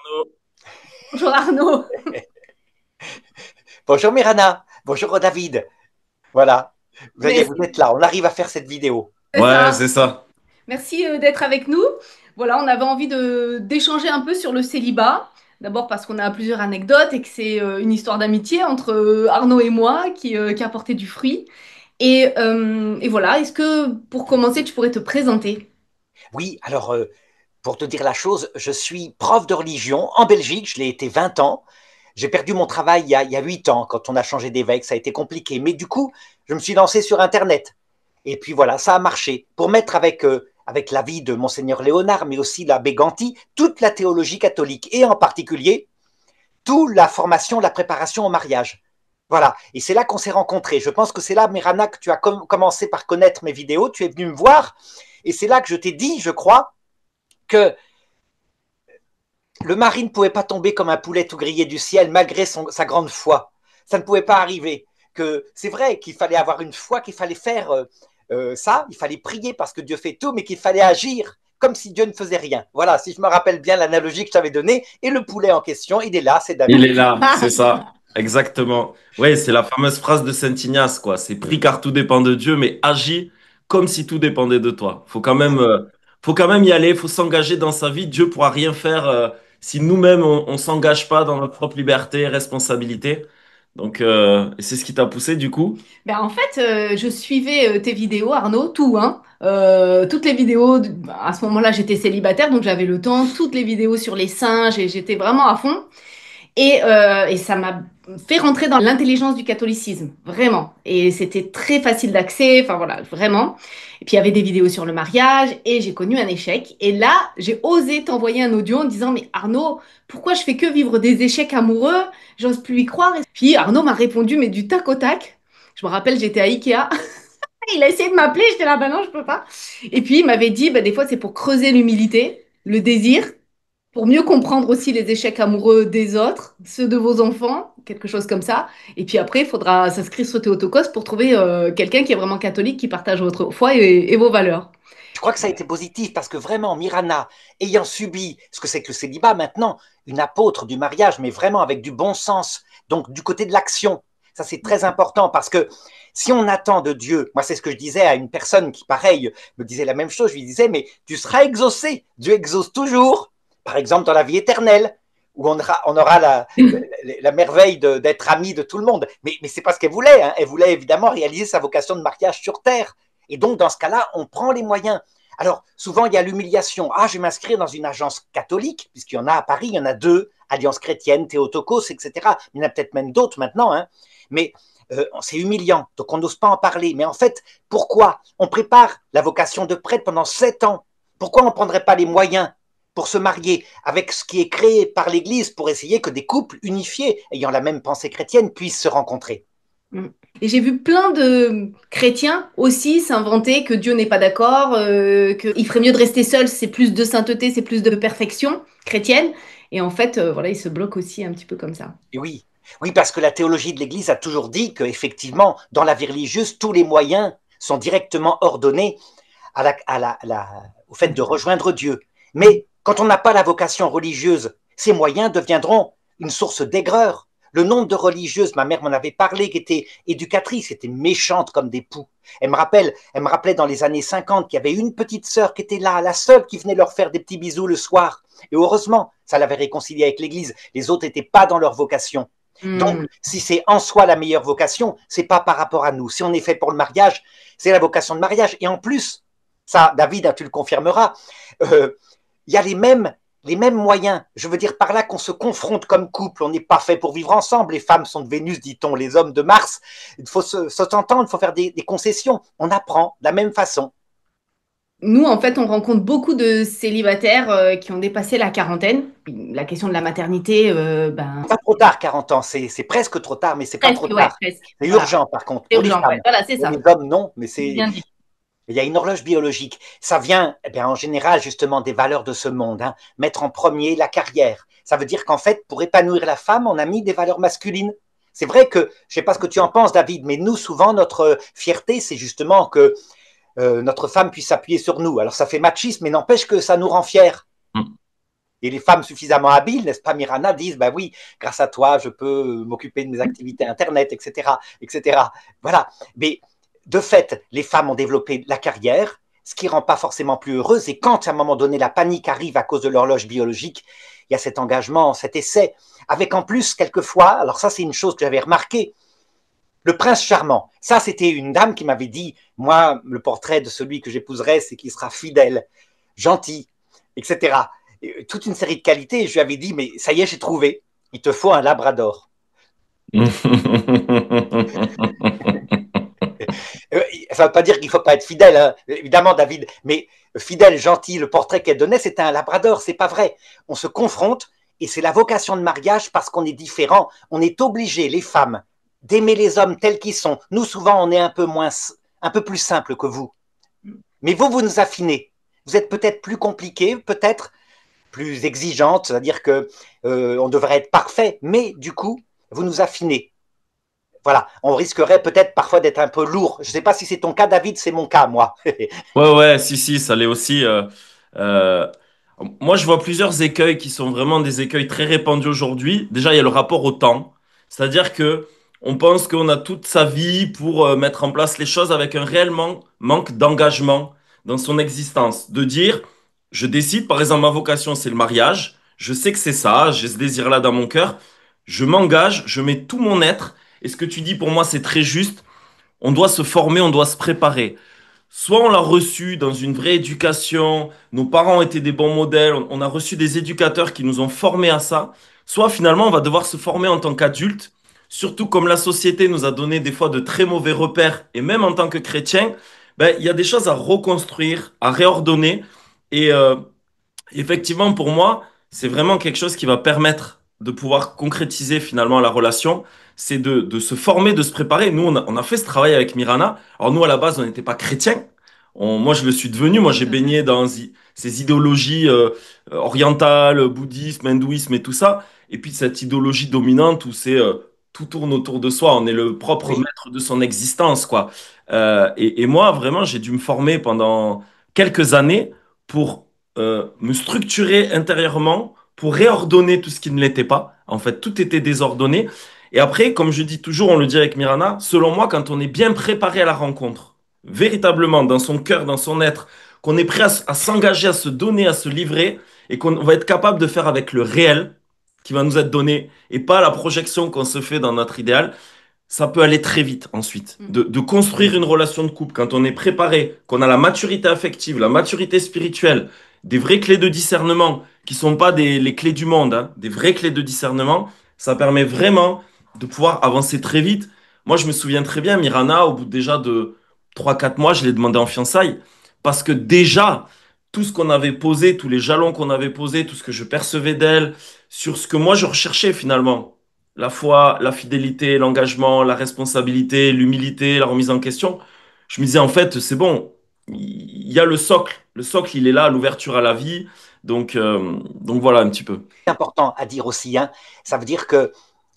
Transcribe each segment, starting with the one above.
Arnaud. Bonjour Arnaud. Bonjour Mirana, bonjour David. Voilà, Mais vous êtes là, on arrive à faire cette vidéo. c'est Ouais, ça. c'est ça. Merci d'être avec nous. Voilà, on avait envie d'échanger un peu sur le célibat. D'abord parce qu'on a plusieurs anecdotes et que c'est une histoire d'amitié entre Arnaud et moi qui a porté du fruit. Et voilà, est-ce que pour commencer, tu pourrais te présenter? Oui, alors pour te dire la chose, je suis prof de religion en Belgique, je l'ai été 20 ans. J'ai perdu mon travail il y a 8 ans quand on a changé d'évêque, ça a été compliqué. Mais du coup, je me suis lancé sur Internet. Et puis voilà, ça a marché. Pour mettre avec l'avis de Monseigneur Léonard, mais aussi l'abbé Ganti, toute la théologie catholique, et en particulier toute la formation, la préparation au mariage. Voilà, et c'est là qu'on s'est rencontrés. Je pense que c'est là, Mirana, que tu as commencé par connaître mes vidéos, tu es venu me voir, et c'est là que je t'ai dit, je crois, que le mari ne pouvait pas tomber comme un poulet tout grillé du ciel malgré sa grande foi. Ça ne pouvait pas arriver. Que c'est vrai qu'il fallait avoir une foi, qu'il fallait faire ça, il fallait prier parce que Dieu fait tout, mais qu'il fallait agir comme si Dieu ne faisait rien. Voilà, si je me rappelle bien l'analogie que je t'avais donnée, et le poulet en question, il est là, c'est Il David. est là, c'est ça. Exactement. Ouais, c'est la fameuse phrase de Saint Ignace, quoi. C'est prie car tout dépend de Dieu, mais agis comme si tout dépendait de toi. Faut quand même y aller, faut s'engager dans sa vie. Dieu pourra rien faire si nous-mêmes on s'engage pas dans notre propre liberté et responsabilité. Donc, et c'est ce qui t'a poussé du coup? Ben, en fait, je suivais tes vidéos, Arnaud, tout, hein. Toutes les vidéos, à ce moment-là, j'étais célibataire, donc j'avais le temps, toutes les vidéos sur les singes, et j'étais vraiment à fond. Et ça m'a fait rentrer dans l'intelligence du catholicisme, vraiment. Et c'était très facile d'accès, enfin voilà, vraiment. Et puis il y avait des vidéos sur le mariage, et j'ai connu un échec. Et là, j'ai osé t'envoyer un audio en disant, mais Arnaud, pourquoi je fais que vivre des échecs amoureux? J'ose plus y croire. Puis Arnaud m'a répondu, mais du tac au tac. Je me rappelle, j'étais à Ikea. Il a essayé de m'appeler, j'étais là, bah non, je peux pas. Et puis il m'avait dit, bah, des fois c'est pour creuser l'humilité, le désir, pour mieux comprendre aussi les échecs amoureux des autres, ceux de vos enfants, quelque chose comme ça. Et puis après, il faudra s'inscrire sur Théotokos pour trouver quelqu'un qui est vraiment catholique, qui partage votre foi et vos valeurs. Je crois que ça a été positif parce que vraiment, Mirana, ayant subi ce que c'est que le célibat maintenant, une apôtre du mariage, mais vraiment avec du bon sens, donc du côté de l'action, ça c'est très important parce que si on attend de Dieu, moi c'est ce que je disais à une personne qui, pareil, me disait la même chose, je lui disais, mais tu seras exaucé, Dieu exauce toujours, par exemple dans la vie éternelle, où on aura la merveille d'être amis de tout le monde. Mais c'est pas ce qu'elle voulait, hein. Elle voulait évidemment réaliser sa vocation de mariage sur terre. Et donc, dans ce cas-là, on prend les moyens. Alors, souvent, il y a l'humiliation. Ah, je vais m'inscrire dans une agence catholique, puisqu'il y en a à Paris, il y en a deux, Alliance chrétienne, Théotokos, etc. Il y en a peut-être même d'autres maintenant, hein. Mais c'est humiliant, donc on n'ose pas en parler. Mais en fait, pourquoi on prépare la vocation de prêtre pendant 7 ans? Pourquoi on ne prendrait pas les moyens pour se marier avec ce qui est créé par l'Église pour essayer que des couples unifiés, ayant la même pensée chrétienne, puissent se rencontrer? Mm. Et j'ai vu plein de chrétiens aussi s'inventer que Dieu n'est pas d'accord, qu'il ferait mieux de rester seul, c'est plus de sainteté, c'est plus de perfection chrétienne. Et en fait, voilà, ils se bloquent aussi un petit peu comme ça. Et oui, oui, parce que la théologie de l'Église a toujours dit qu'effectivement, dans la vie religieuse, tous les moyens sont directement ordonnés au fait de rejoindre Dieu. Mais quand on n'a pas la vocation religieuse, ces moyens deviendront une source d'aigreur. Le nombre de religieuses, ma mère m'en avait parlé, qui étaient éducatrices, qui étaient méchantes comme des poux. Elle me rappelait dans les années 50 qu'il y avait une petite sœur qui était là, la seule qui venait leur faire des petits bisous le soir. Et heureusement, ça l'avait réconciliée avec l'Église. Les autres n'étaient pas dans leur vocation. Donc, Mm. si c'est en soi la meilleure vocation, c'est pas par rapport à nous. Si on est fait pour le mariage, c'est la vocation de mariage. Et en plus, ça, David, tu le confirmeras, euh, il y a les mêmes moyens. Je veux dire par là qu'on se confronte comme couple. On n'est pas fait pour vivre ensemble. Les femmes sont de Vénus, dit-on, les hommes de Mars. Il faut s'entendre, il faut faire des concessions. On apprend de la même façon. Nous, en fait, on rencontre beaucoup de célibataires qui ont dépassé la quarantaine. La question de la maternité, ben, Pas trop tard, 40 ans. C'est presque trop tard, mais c'est pas trop presque, ouais, tard. presque. C'est Voilà, urgent, par contre, c'est pour les urgent, ouais. femmes. Voilà, c'est Pour ça. les hommes, non, mais C'est c'est bien dit. il y a une horloge biologique. Ça vient, eh bien, en général, justement, des valeurs de ce monde, hein. Mettre en premier la carrière. Ça veut dire qu'en fait, pour épanouir la femme, on a mis des valeurs masculines. C'est vrai que, je sais pas ce que tu en penses, David, mais nous, souvent, notre fierté, c'est justement que notre femme puisse s'appuyer sur nous. Alors, ça fait machisme, mais n'empêche que ça nous rend fiers. Et les femmes suffisamment habiles, n'est-ce pas, Mirana, disent, bah oui, grâce à toi, je peux m'occuper de mes activités Internet, etc., etc. Voilà. Mais de fait, les femmes ont développé la carrière, ce qui ne rend pas forcément plus heureuse. Et quand, à un moment donné, la panique arrive à cause de l'horloge biologique, il y a cet engagement, cet essai, avec en plus, quelquefois, alors ça, c'est une chose que j'avais remarqué, le prince charmant. Ça, c'était une dame qui m'avait dit, moi, le portrait de celui que j'épouserai, c'est qu'il sera fidèle, gentil, etc. Et toute une série de qualités. Je lui avais dit, mais ça y est, j'ai trouvé. Il te faut un labrador. Ça ne veut pas dire qu'il ne faut pas être fidèle, hein, évidemment, David, mais fidèle, gentil, le portrait qu'elle donnait, c'était un labrador, c'est pas vrai. On se confronte et c'est la vocation de mariage parce qu'on est différent. On est obligé, les femmes, d'aimer les hommes tels qu'ils sont. Nous, souvent, on est un peu plus simple que vous. Mais vous, vous nous affinez. Vous êtes peut-être plus compliqué, peut-être plus exigeante, c'est-à-dire que on devrait être parfait, mais du coup, vous nous affinez. Voilà, on risquerait peut-être parfois d'être un peu lourd. Je ne sais pas si c'est ton cas, David, c'est mon cas, moi. Ouais, ouais, si, si, ça l'est aussi. Euh, Moi, je vois plusieurs écueils qui sont vraiment des écueils très répandus aujourd'hui. Déjà, il y a le rapport au temps. C'est-à-dire que on pense qu'on a toute sa vie pour mettre en place les choses avec un réel manque d'engagement dans son existence. De dire, je décide, par exemple, ma vocation, c'est le mariage. Je sais que c'est ça, j'ai ce désir-là dans mon cœur. Je m'engage, je mets tout mon être. Et ce que tu dis, pour moi, c'est très juste. On doit se former, on doit se préparer. Soit on l'a reçu dans une vraie éducation, nos parents étaient des bons modèles, on a reçu des éducateurs qui nous ont formés à ça, soit finalement on va devoir se former en tant qu'adulte, surtout comme la société nous a donné des fois de très mauvais repères, et même en tant que chrétien, ben, il y a des choses à reconstruire, à réordonner, et effectivement pour moi, c'est vraiment quelque chose qui va permettre de pouvoir concrétiser finalement la relation, c'est de se former, de se préparer. Nous, on a fait ce travail avec Mirana. Alors nous, à la base, on n'était pas chrétiens. Moi, je le suis devenu. Moi, j'ai baigné dans ces idéologies orientales, bouddhisme, hindouisme et tout ça. Et puis cette idéologie dominante où c'est tout tourne autour de soi. On est le propre Oui, maître de son existence, quoi. Et moi, vraiment, j'ai dû me former pendant quelques années pour me structurer intérieurement, pour réordonner tout ce qui ne l'était pas. En fait, tout était désordonné. Et après, comme je dis toujours, on le dit avec Mirana, selon moi, quand on est bien préparé à la rencontre, véritablement dans son cœur, dans son être, qu'on est prêt à s'engager, à se donner, à se livrer, et qu'on va être capable de faire avec le réel qui va nous être donné, et pas la projection qu'on se fait dans notre idéal, ça peut aller très vite ensuite. Mm. De construire une relation de couple quand on est préparé, qu'on a la maturité affective, la maturité spirituelle, des vraies clés de discernement qui sont pas les clés du monde, hein, des vraies clés de discernement, ça permet vraiment de pouvoir avancer très vite. Moi, je me souviens très bien, Mirana, au bout déjà de 3 4 mois, je l'ai demandé en fiançailles parce que déjà, tout ce qu'on avait posé, tous les jalons qu'on avait posés, tout ce que je percevais d'elle, sur ce que moi je recherchais finalement, la foi, la fidélité, l'engagement, la responsabilité, l'humilité, la remise en question. Je me disais, en fait, c'est bon, il y a le socle. Le socle, il est là, l'ouverture à la vie. Donc voilà un petit peu. c'est important à dire aussi, hein. Ça veut dire que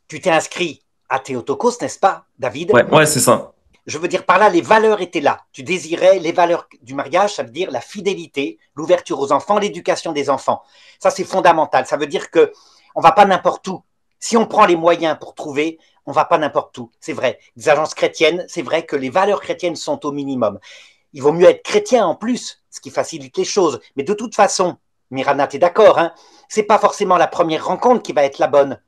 tu t'es inscrit à Théotokos, n'est-ce pas, David? Ouais, ouais, c'est ça. Je veux dire par là, les valeurs étaient là. Tu désirais les valeurs du mariage, ça veut dire la fidélité, l'ouverture aux enfants, l'éducation des enfants. Ça, c'est fondamental. Ça veut dire que on va pas n'importe où. Si on prend les moyens pour trouver, on va pas n'importe où. C'est vrai. Les agences chrétiennes, c'est vrai que les valeurs chrétiennes sont au minimum. Il vaut mieux être chrétien en plus, ce qui facilite les choses. Mais de toute façon, Mirana, t'es d'accord, hein, c'est pas forcément la première rencontre qui va être la bonne.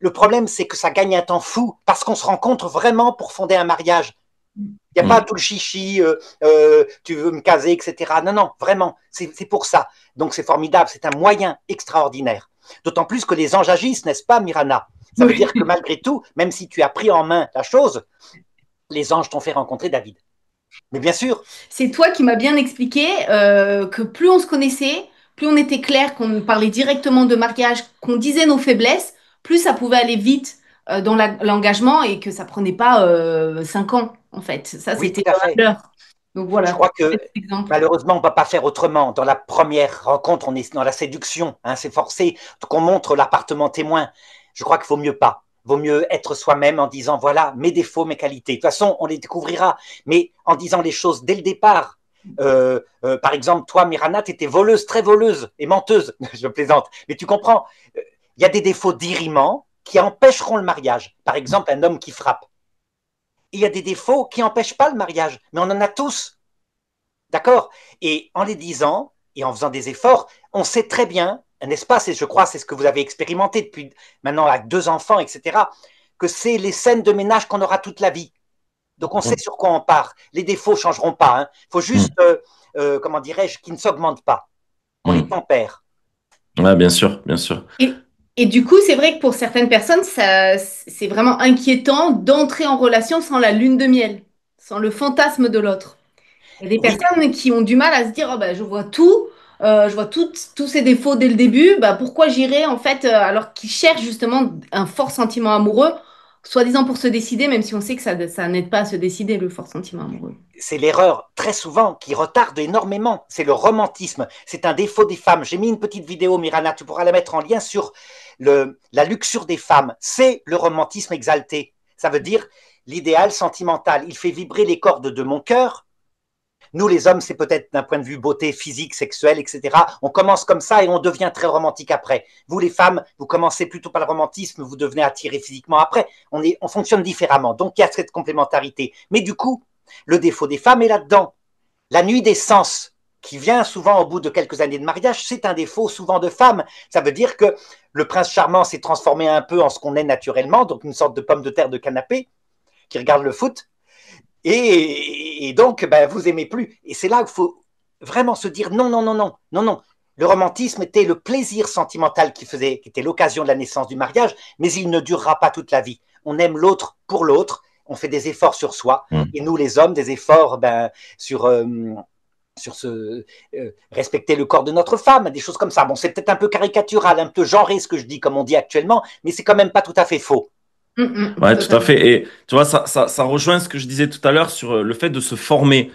Le problème, c'est que ça gagne un temps fou parce qu'on se rencontre vraiment pour fonder un mariage. Il n'y a pas Mm. tout le chichi, tu veux me caser, etc. Non, non, vraiment, c'est pour ça. Donc c'est formidable, c'est un moyen extraordinaire. D'autant plus que les anges agissent, n'est-ce pas, Mirana? Ça veut Oui. dire que malgré tout, même si tu as pris en main la chose, les anges t'ont fait rencontrer David. Mais bien sûr, C'est toi qui m'as bien expliqué que plus on se connaissait, plus on était clair, qu'on parlait directement de mariage, qu'on disait nos faiblesses, plus ça pouvait aller vite dans l'engagement et que ça prenait pas 5 ans, en fait. Ça, oui, tout c'était à la fait. valeur. Donc Je voilà, crois que cet exemple. malheureusement, on ne va pas faire autrement. Dans la première rencontre, on est dans la séduction, hein, c'est forcé qu'on montre l'appartement témoin. Je crois qu'il vaut mieux pas. Vaut mieux être soi-même en disant voilà mes défauts, mes qualités. De toute façon, on les découvrira, mais en disant les choses dès le départ. Par exemple, toi, Mirana, tu étais voleuse, très voleuse et menteuse. Je plaisante. Mais tu comprends, il y a des défauts dirimants qui empêcheront le mariage. Par exemple, un homme qui frappe. Il y a des défauts qui n'empêchent pas le mariage, mais on en a tous. D'accord? Et en les disant et en faisant des efforts, on sait très bien, n'est-ce pas? Je crois c'est ce que vous avez expérimenté depuis maintenant avec 2 enfants, etc., que c'est les scènes de ménage qu'on aura toute la vie. Donc on sait sur quoi on part. Les défauts ne changeront pas. Il faut juste, comment dirais-je, qu'ils ne s'augmentent pas. On les tempère. Ouais, bien sûr, bien sûr. Et du coup, c'est vrai que pour certaines personnes, c'est vraiment inquiétant d'entrer en relation sans la lune de miel, sans le fantasme de l'autre. Il y a des Oui, personnes qui ont du mal à se dire, oh, bah, je vois tout, je vois tous ces défauts dès le début, bah, pourquoi j'irais en fait, alors qu'ils cherchent justement un fort sentiment amoureux, soi-disant pour se décider, même si on sait que ça n'aide pas à se décider, le fort sentiment amoureux. c'est l'erreur très souvent qui retarde énormément. C'est le romantisme. C'est un défaut des femmes. J'ai mis une petite vidéo, Mirana, tu pourras la mettre en lien sur la luxure des femmes. C'est le romantisme exalté. Ça veut dire l'idéal sentimental. Il fait vibrer les cordes de mon cœur. Nous, les hommes, c'est peut-être d'un point de vue beauté physique, sexuelle, etc. On commence comme ça et on devient très romantique après. Vous, les femmes, vous commencez plutôt par le romantisme, vous devenez attiré physiquement après. On fonctionne différemment. Donc, il y a cette complémentarité. Mais du coup, le défaut des femmes est là-dedans. La nuit des sens, qui vient souvent au bout de quelques années de mariage, c'est un défaut souvent de femme. Ça veut dire que le prince charmant s'est transformé un peu en ce qu'on est naturellement, donc une sorte de pomme de terre de canapé qui regarde le foot. Et donc, ben, vous aimez plus. Et c'est là qu'il faut vraiment se dire non, non, non, non, non, non. Le romantisme était le plaisir sentimental qui était l'occasion de la naissance du mariage, mais il ne durera pas toute la vie. On aime l'autre pour l'autre, on fait des efforts sur soi, et nous, les hommes, des efforts sur respecter le corps de notre femme, des choses comme ça. Bon, c'est peut-être un peu caricatural, un peu genré ce que je dis, comme on dit actuellement, mais c'est quand même pas tout à fait faux. Ouais, tout à Totalement. fait. Et tu vois, ça rejoint ce que je disais tout à l'heure sur le fait de se former.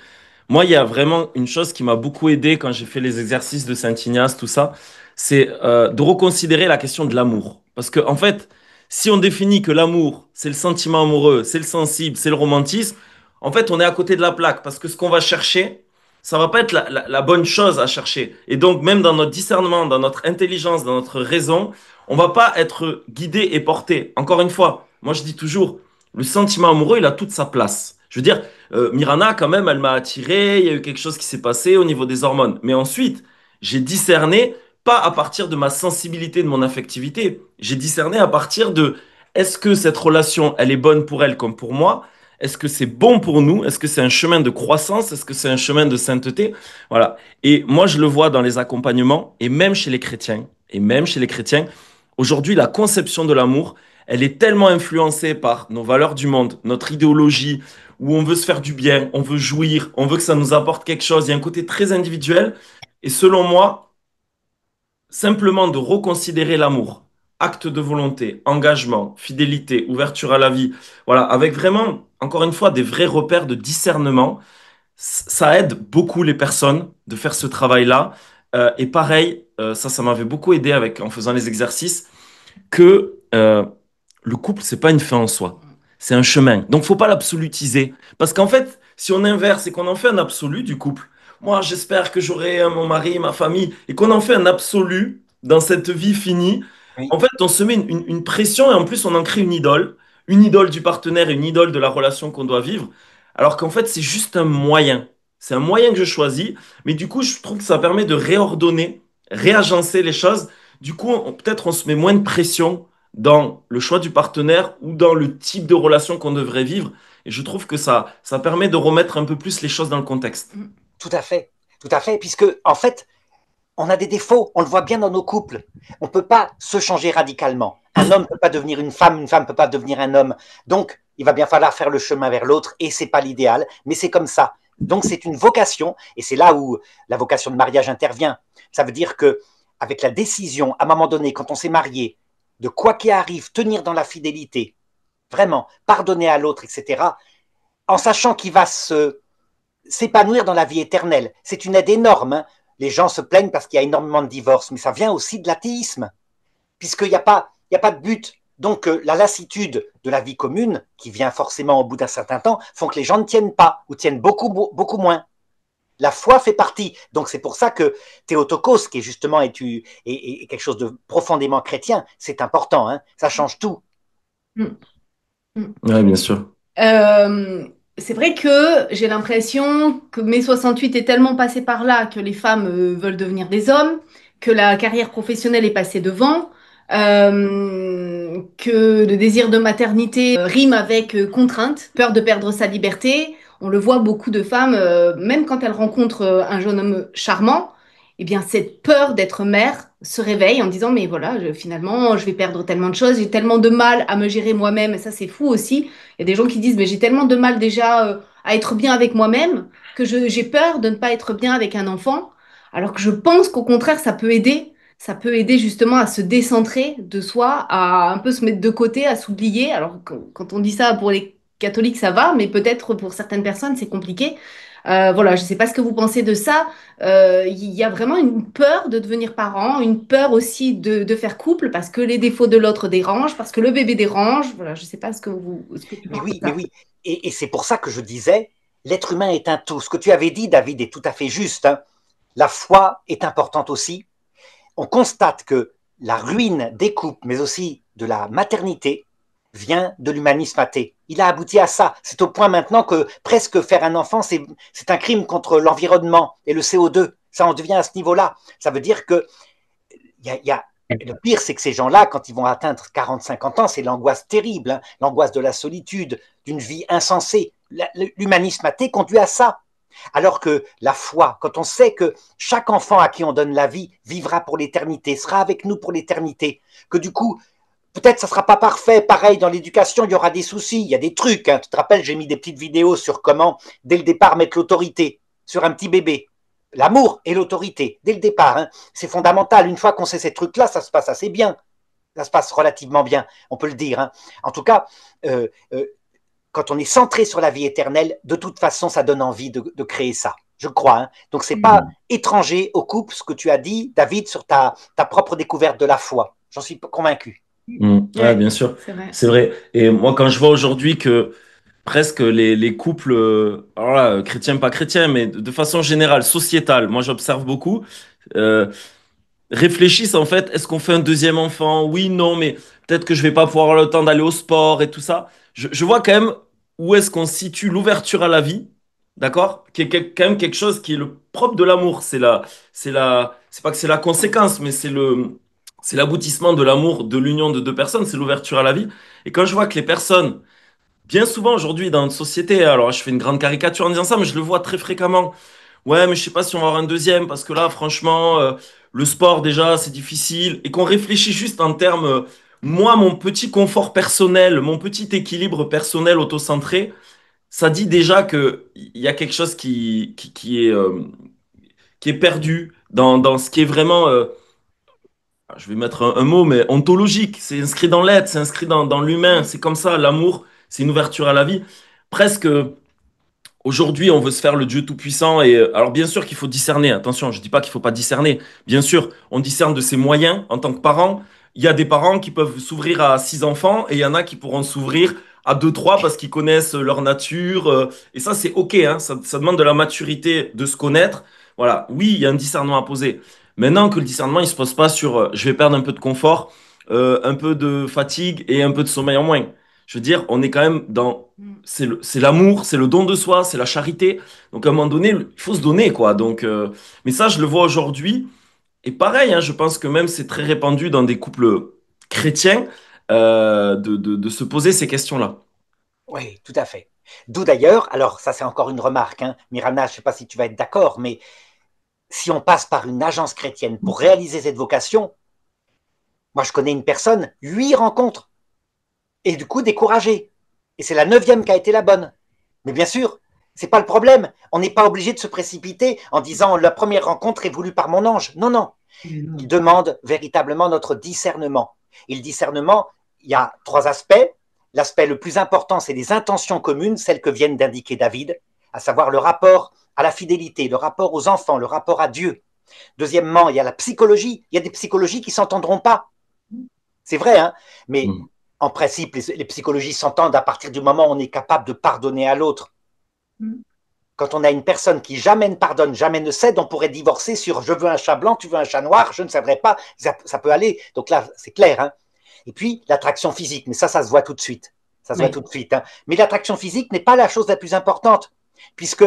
Moi, il y a vraiment une chose qui m'a beaucoup aidé quand j'ai fait les exercices de Saint-Ignace, tout ça, c'est de reconsidérer la question de l'amour. Parce que, en fait, si on définit que l'amour, c'est le sentiment amoureux, c'est le sensible, c'est le romantisme, en fait, on est à côté de la plaque. Parce que ce qu'on va chercher, ça va pas être la bonne chose à chercher. Et donc, même dans notre discernement, dans notre intelligence, dans notre raison, on va pas être guidé et porté. Encore une fois, moi, je dis toujours, le sentiment amoureux, il a toute sa place. Je veux dire, Mirana, quand même, elle m'a attiré, il y a eu quelque chose qui s'est passé au niveau des hormones. Mais ensuite, j'ai discerné, pas à partir de ma sensibilité, de mon affectivité, j'ai discerné à partir de est-ce que cette relation, elle est bonne pour elle comme pour moi? Est-ce que c'est bon pour nous? Est-ce que c'est un chemin de croissance? Est-ce que c'est un chemin de sainteté? Voilà. Et moi, je le vois dans les accompagnements, et même chez les chrétiens, aujourd'hui, la conception de l'amour, elle est tellement influencée par nos valeurs du monde, notre idéologie, où on veut se faire du bien, on veut jouir, on veut que ça nous apporte quelque chose. Il y a un côté très individuel. Et selon moi, simplement de reconsidérer l'amour, acte de volonté, engagement, fidélité, ouverture à la vie, voilà, avec vraiment, encore une fois, des vrais repères de discernement, ça aide beaucoup les personnes de faire ce travail-là. Et pareil, ça m'avait beaucoup aidé en faisant les exercices, que le couple, c'est pas une fin en soi. C'est un chemin. Donc, faut pas l'absolutiser. Parce qu'en fait, si on inverse et qu'on en fait un absolu du couple, moi, j'espère que j'aurai mon mari, ma famille, et qu'on en fait un absolu dans cette vie finie, Oui. en fait, on se met une pression et en plus, on en crée une idole du partenaire et une idole de la relation qu'on doit vivre. Alors qu'en fait, c'est juste un moyen. C'est un moyen que je choisis, mais du coup, je trouve que ça permet de réordonner, réagencer les choses. Du coup, peut-être on se met moins de pression dans le choix du partenaire ou dans le type de relation qu'on devrait vivre. Et je trouve que ça permet de remettre un peu plus les choses dans le contexte. Tout à fait, puisque en fait, on a des défauts, on le voit bien dans nos couples. On ne peut pas se changer radicalement. Un homme ne peut pas devenir une femme ne peut pas devenir un homme. Donc, il va bien falloir faire le chemin vers l'autre, et c'est pas l'idéal, mais c'est comme ça. Donc, c'est une vocation, et c'est là où la vocation de mariage intervient. Ça veut dire que, avec la décision, à un moment donné, quand on s'est marié, de quoi qu'il arrive, tenir dans la fidélité, vraiment, pardonner à l'autre, etc., en sachant qu'il va s'épanouir dans la vie éternelle. C'est une aide énorme. Hein. Les gens se plaignent parce qu'il y a énormément de divorces, mais ça vient aussi de l'athéisme, puisqu'il n'y a pas, il y a pas de but. Donc la lassitude de la vie commune, qui vient forcément au bout d'un certain temps, font que les gens ne tiennent pas, ou tiennent beaucoup, beaucoup moins. La foi fait partie. Donc c'est pour ça que Théotokos, qui est justement est quelque chose de profondément chrétien, c'est important. Hein, ça change tout. Mm. Mm. Ouais, bien sûr. Euh, c'est vrai que j'ai l'impression que mai 68 est tellement passé par là que les femmes veulent devenir des hommes, que la carrière professionnelle est passée devant, que le désir de maternité rime avec contrainte, peur de perdre sa liberté. On le voit, beaucoup de femmes, même quand elles rencontrent un jeune homme charmant, eh bien cette peur d'être mère se réveille en disant mais voilà, finalement je vais perdre tellement de choses, j'ai tellement de mal à me gérer moi-même, et ça c'est fou aussi. Il y a des gens qui disent, mais j'ai tellement de mal déjà à être bien avec moi-même que j'ai peur de ne pas être bien avec un enfant. Alors que je pense qu'au contraire, ça peut aider. Ça peut aider justement à se décentrer de soi, à un peu se mettre de côté, à s'oublier. Alors quand on dit ça pour les catholiques, ça va, mais peut-être pour certaines personnes, c'est compliqué. Voilà, je ne sais pas ce que vous pensez de ça. Il y a vraiment une peur de devenir parent, une peur aussi de faire couple parce que les défauts de l'autre dérangent, parce que le bébé dérange. Voilà, je ne sais pas ce que tu Mais penses de oui, mais ça. oui. Et c'est pour ça que je disais, l'être humain est un tout. Ce que tu avais dit, David, est tout à fait juste. Hein. La foi est importante aussi. On constate que la ruine des couples, mais aussi de la maternité, vient de l'humanisme athée. Il a abouti à ça. C'est au point maintenant que presque faire un enfant, c'est un crime contre l'environnement et le CO2. Ça en devient à ce niveau-là. Ça veut dire que le pire, c'est que ces gens-là, quand ils vont atteindre 40-50 ans, c'est l'angoisse terrible, hein, l'angoisse de la solitude, d'une vie insensée. L'humanisme athée conduit à ça. Alors que la foi, quand on sait que chaque enfant à qui on donne la vie vivra pour l'éternité, sera avec nous pour l'éternité, que du coup, peut-être ça ne sera pas parfait, pareil, dans l'éducation, il y aura des soucis, il y a des trucs. Hein. Tu te rappelles, j'ai mis des petites vidéos sur comment, dès le départ, mettre l'autorité sur un petit bébé. L'amour et l'autorité, dès le départ, hein, c'est fondamental. Une fois qu'on sait ces trucs-là, ça se passe assez bien. Ça se passe relativement bien, on peut le dire. Hein. En tout cas, euh, euh, quand on est centré sur la vie éternelle, de toute façon, ça donne envie de créer ça. Je crois. Hein. Donc, c'est pas étranger au couple, ce que tu as dit, David, sur ta propre découverte de la foi. J'en suis convaincu. Ouais, Ouais, bien sûr. c'est vrai. C'est vrai. Et moi, quand je vois aujourd'hui que presque les couples, alors là, chrétiens, pas chrétiens, mais de façon générale, sociétale, moi j'observe beaucoup, euh, réfléchissent en fait, est-ce qu'on fait un deuxième enfant? Oui, non, mais peut-être que je vais pas pouvoir avoir le temps d'aller au sport et tout ça. Je vois quand même où est-ce qu'on situe l'ouverture à la vie, d'accord? Qui est quand même quelque chose qui est le propre de l'amour. C'est pas que c'est la conséquence, mais c'est l'aboutissement de l'amour, de l'union de deux personnes, c'est l'ouverture à la vie. Et quand je vois que les personnes bien souvent aujourd'hui dans notre société, alors je fais une grande caricature en disant ça, mais je le vois très fréquemment. Ouais, mais je sais pas si on va avoir un deuxième parce que là, franchement, le sport déjà, c'est difficile. Et qu'on réfléchit juste en termes, moi, mon petit confort personnel, mon petit équilibre personnel autocentré, ça dit déjà que il y a quelque chose qui est perdu dans ce qui est vraiment, je vais mettre un mot, mais ontologique. C'est inscrit dans l'être, c'est inscrit dans l'humain. C'est comme ça, l'amour, c'est une ouverture à la vie. Presque. Aujourd'hui, on veut se faire le Dieu tout-puissant et alors bien sûr qu'il faut discerner. Attention, je dis pas qu'il faut pas discerner. Bien sûr, on discerne de ses moyens en tant que parent. Il y a des parents qui peuvent s'ouvrir à six enfants et il y en a qui pourront s'ouvrir à deux, trois parce qu'ils connaissent leur nature. Et ça, c'est OK, hein. Ça demande de la maturité de se connaître. Voilà. Oui, il y a un discernement à poser. Maintenant que le discernement, il se pose pas sur je vais perdre un peu de confort, un peu de fatigue et un peu de sommeil en moins. Je veux dire, on est quand même dans c'est l'amour, c'est le don de soi, c'est la charité. Donc à un moment donné, il faut se donner, quoi. Donc, mais ça, je le vois aujourd'hui. Et pareil, hein, je pense que même c'est très répandu dans des couples chrétiens de se poser ces questions-là. Oui, tout à fait. D'où d'ailleurs, alors ça c'est encore une remarque, hein, Mirana, je ne sais pas si tu vas être d'accord, mais si on passe par une agence chrétienne pour réaliser cette vocation, moi je connais une personne, 8 rencontres, et du coup découragée. Et c'est la 9e qui a été la bonne. Mais bien sûr, c'est pas le problème. On n'est pas obligé de se précipiter en disant la première rencontre est voulue par mon ange. Non, non. Il demande véritablement notre discernement. Et le discernement, il y a 3 aspects. L'aspect le plus important, c'est les intentions communes, celles que viennent d'indiquer David, à savoir le rapport à la fidélité, le rapport aux enfants, le rapport à Dieu. Deuxièmement, il y a la psychologie. Il y a des psychologies qui ne s'entendront pas. C'est vrai, hein, mais Mm. en principe, les psychologies s'entendent à partir du moment où on est capable de pardonner à l'autre. quand on a une personne qui jamais ne pardonne, jamais ne cède, on pourrait divorcer sur je veux un chat blanc, tu veux un chat noir, je ne savrais pas, ça peut aller. Donc là, c'est clair. Hein. Et puis, l'attraction physique, mais ça se voit tout de suite. Ça se voit Oui. tout de suite. Hein. Mais l'attraction physique n'est pas la chose la plus importante, puisque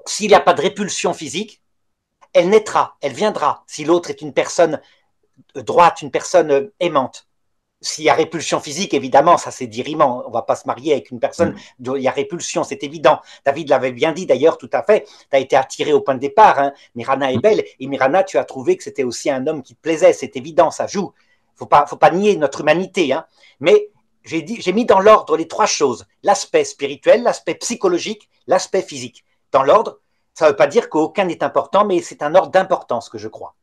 s'il n'y a pas de répulsion physique, elle naîtra, elle viendra, si l'autre est une personne droite, une personne aimante. S'il y a répulsion physique, évidemment, ça c'est diriment. On ne va pas se marier avec une personne dont il y a répulsion, c'est évident. David l'avait bien dit d'ailleurs, tout à fait. Tu as été attiré au point de départ. Hein. Mirana est belle. Et Mirana, tu as trouvé que c'était aussi un homme qui te plaisait. C'est évident, ça joue. Faut pas nier notre humanité. Hein. Mais j'ai mis dans l'ordre les trois choses. L'aspect spirituel, l'aspect psychologique, l'aspect physique. Dans l'ordre, ça ne veut pas dire qu'aucun n'est important, mais c'est un ordre d'importance que je crois.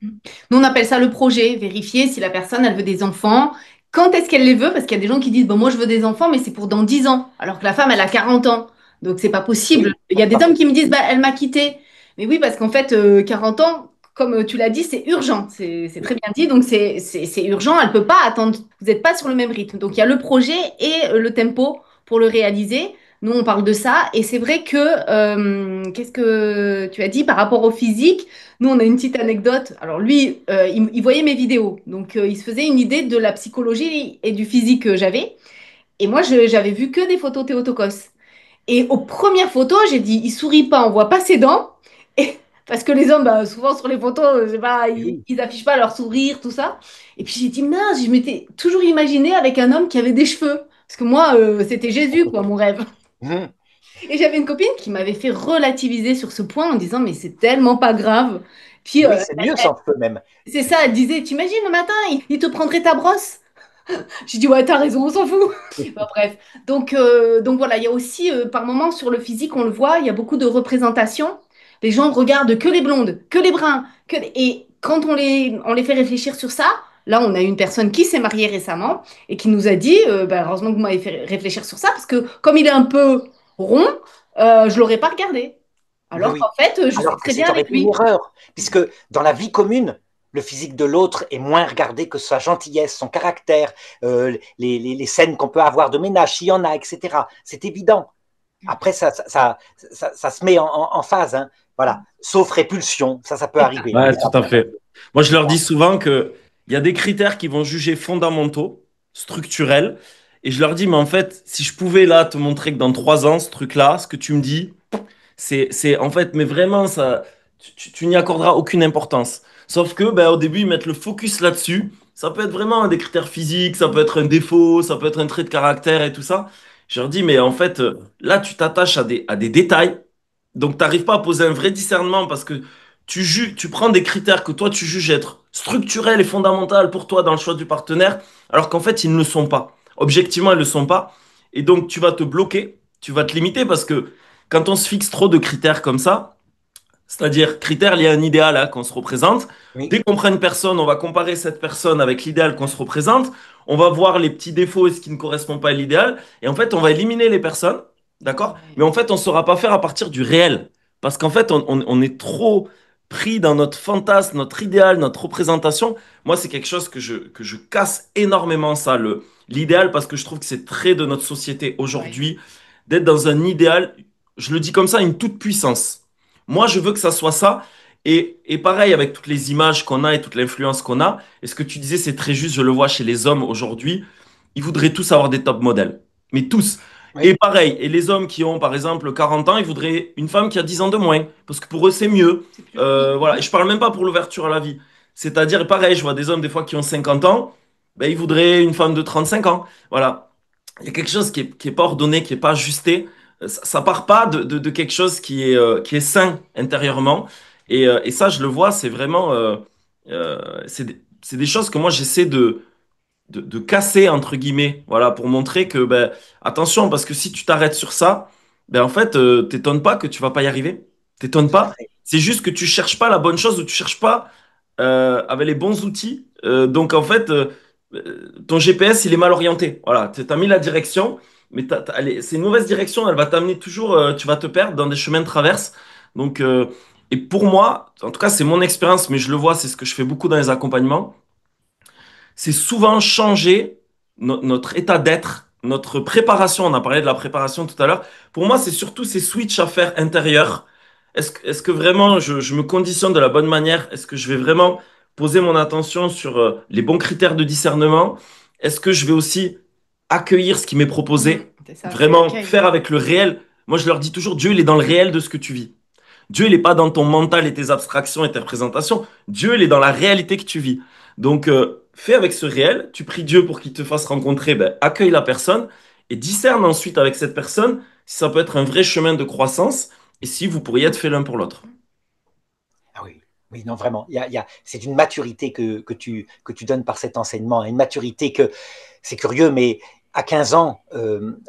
Nous, on appelle ça le projet, vérifier si la personne, elle veut des enfants. Quand est-ce qu'elle les veut? Parce qu'il y a des gens qui disent, bon, moi, je veux des enfants, mais c'est pour dans 10 ans. Alors que la femme, elle a 40 ans. Donc, c'est pas possible. Oui, Il y a des hommes qui me disent, bah, elle m'a quitté. Mais oui, parce qu'en fait, 40 ans, comme tu l'as dit, c'est urgent. C'est très bien dit. Donc, c'est urgent. Elle peut pas attendre. Vous n'êtes pas sur le même rythme. Donc, il y a le projet et le tempo pour le réaliser. Nous, on parle de ça. Et c'est vrai que, qu'est-ce que tu as dit par rapport au physique? Nous, on a une petite anecdote. Alors lui, il voyait mes vidéos, donc il se faisait une idée de la psychologie et du physique que j'avais. Et moi, j'avais vu que des photos Théotokos. Et aux premières photos, j'ai dit, il sourit pas, on voit pas ses dents. Et, parce que les hommes, bah, souvent sur les photos, je sais pas, oui. ils affichent pas leur sourire, tout ça. Et puis j'ai dit, mince, je m'étais toujours imaginé avec un homme qui avait des cheveux. Parce que moi, c'était Jésus, quoi, mon rêve. Mmh. Et j'avais une copine qui m'avait fait relativiser sur ce point en disant, mais c'est tellement pas grave. Puis Oui, c'est mieux sans feu même. c'est ça, elle disait, t'imagines le matin, il te prendrait ta brosse? J'ai dit, ouais, t'as raison, on s'en fout. Bon, bref. Donc voilà, il y a aussi, par moments, sur le physique, on le voit, il y a beaucoup de représentations. Les gens regardent que les blondes, que les bruns. Et quand on les fait réfléchir sur ça, là, on a une personne qui s'est mariée récemment et qui nous a dit, bah, heureusement que vous m'avez fait réfléchir sur ça, parce que comme il est un peu rond, je l'aurais pas regardé. Oui, Alors qu'en oui. fait, je suis Alors que très bien c'est aurait avec été une lui. erreur, puisque dans la vie commune, le physique de l'autre est moins regardé que sa gentillesse, son caractère, les scènes qu'on peut avoir de ménage, s'il y en a, etc. C'est évident. Après, ça se met en phase. Hein. Voilà. Sauf répulsion, ça peut C'est ça. arriver. Ouais, Mais tout à fait. Moi, je leur dis souvent que il y a des critères qui vont juger fondamentaux, structurels, et je leur dis, mais en fait, si je pouvais là te montrer que dans 3 ans, ce truc-là, ce que tu me dis, en fait, mais vraiment, ça, tu n'y accorderas aucune importance. Sauf que, ben, au début, ils mettent le focus là-dessus. Ça peut être vraiment des critères physiques, ça peut être un défaut, ça peut être un trait de caractère et tout ça. Je leur dis, mais en fait, là, tu t'attaches à des détails. Donc, tu n'arrives pas à poser un vrai discernement parce que tu prends des critères que toi, tu juges être structurels et fondamentaux pour toi dans le choix du partenaire, alors qu'en fait, ils ne le sont pas. Objectivement, ils ne le sont pas. Et donc, tu vas te bloquer, tu vas te limiter parce que quand on se fixe trop de critères comme ça, c'est-à-dire critères liés à un idéal hein, qu'on se représente, oui, dès qu'on prend une personne, on va comparer cette personne avec l'idéal qu'on se représente, on va voir les petits défauts et ce qui ne correspond pas à l'idéal, et en fait, on va éliminer les personnes, d'accord? Mais en fait, on ne saura pas faire à partir du réel, parce qu'en fait, on est trop pris dans notre fantasme, notre idéal, notre représentation. Moi, c'est quelque chose que je casse énormément, ça, l'idéal, parce que je trouve que c'est très de notre société Ouais. aujourd'hui, d'être dans un idéal, je le dis comme ça, une toute puissance. Moi, je veux que ça soit ça. Et pareil, avec toutes les images qu'on a et toute l'influence qu'on a, et ce que tu disais, c'est très juste, je le vois chez les hommes aujourd'hui, ils voudraient tous avoir des top modèles. Mais tous. Et oui, pareil, et les hommes qui ont, par exemple, 40 ans, ils voudraient une femme qui a 10 ans de moins, parce que pour eux, c'est mieux. C'est plus joli. Voilà. Et je parle même pas pour l'ouverture à la vie. C'est-à-dire, pareil, je vois des hommes, des fois, qui ont 50 ans, ben, ils voudraient une femme de 35 ans. Voilà. Il y a quelque chose qui est pas ordonné, qui est pas ajusté. Ça part pas de quelque chose qui est sain intérieurement. Et ça, je le vois, c'est vraiment, c'est des choses que moi j'essaie de casser entre guillemets, voilà, pour montrer que, ben, attention, parce que si tu t'arrêtes sur ça, ben en fait, t'étonnes pas que tu vas pas y arriver. T'étonnes tout à pas. fait. C'est juste que tu cherches pas la bonne chose ou tu cherches pas avec les bons outils. Donc en fait, ton GPS, il est mal orienté. Voilà, tu as mis la direction, mais c'est une mauvaise direction. Elle va t'amener toujours, tu vas te perdre dans des chemins de traverse. Donc, et pour moi, en tout cas, c'est mon expérience, mais je le vois, c'est ce que je fais beaucoup dans les accompagnements. C'est souvent changer notre état d'être notre préparation, on a parlé de la préparation tout à l'heure, pour moi, c'est surtout ces switches à faire intérieurs. Est-ce que vraiment je me conditionne de la bonne manière? Est-ce que je vais vraiment poser mon attention sur les bons critères de discernement? Est-ce que je vais aussi accueillir ce qui m'est proposé? C'est ça, c'est Vraiment l'accueil. faire avec le réel. Moi, je leur dis toujours, Dieu, il est dans le réel de ce que tu vis. Dieu, il n'est pas dans ton mental et tes abstractions et tes représentations. Dieu, il est dans la réalité que tu vis. Donc, fais avec ce réel. Tu pries Dieu pour qu'il te fasse rencontrer, ben, accueille la personne et discerne ensuite avec cette personne si ça peut être un vrai chemin de croissance et si vous pourriez être fait l'un pour l'autre. Ah oui, oui, non, vraiment. C'est une maturité que tu donnes par cet enseignement. Une maturité que, c'est curieux, mais à 15 ans,